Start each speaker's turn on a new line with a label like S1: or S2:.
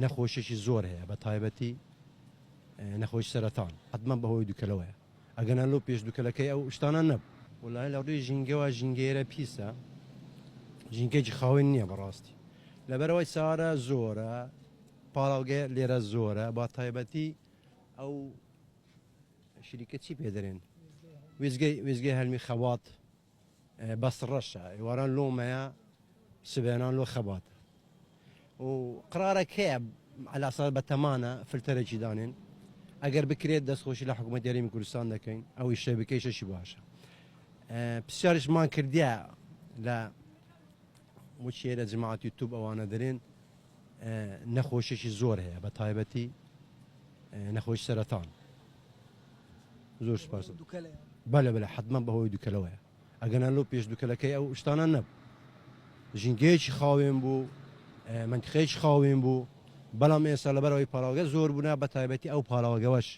S1: نەخۆشیێکی زۆر هەیە بە تایبەتی نەخۆش سەرەتان حتمما بەهۆی دووکەلەوەیە ئەگەنە لەو پێش دووکەلەکەی ئەو شتانە نەبوو وڵای لە ڕووی ژینگەوە ژینگەیرە پیسە ژینگەیەکی خاوێن نییە بەڕاستی لەبەرەوەی سارە زۆرە پاڵاوگە لێرە زۆرە با تایبەتی ئەو شریکە چی پێدەرێن وێزگەی هەلمی خەوات بەس ڕەشە ئێواران لۆمەیە سبێنان لۆ خەباتە و قرارەکەیە علاسا بەتەمانە فلتەرێکی دانێن ئەگەر بکرێت دەستخۆشی لە حکوومەت یاریمی کوردستان دەکەین ئەوی شەبکەی شەشی باشە پرسیارشمان کردیە لە وچێ لە جماعەت یوتیوب ئەوانە دەرێن نەخۆشیێکی زۆر هەیە بە تایبەتی نەخۆش سەرەتان زۆر سپاس بەلە حتمما بەهۆی دووکەلەوەیە ئەگەنە لەو پێش دووکەلەکەی ئەو شتانە نەبوو ژینگەیەکی خاوێن بوو منتیقەیەکی خاوێن بوو بەڵام ئێستا لەبەرەوەی پاڵاوگە زۆر بوونا بە تایبەتی ئەو پاڵاوگەوەش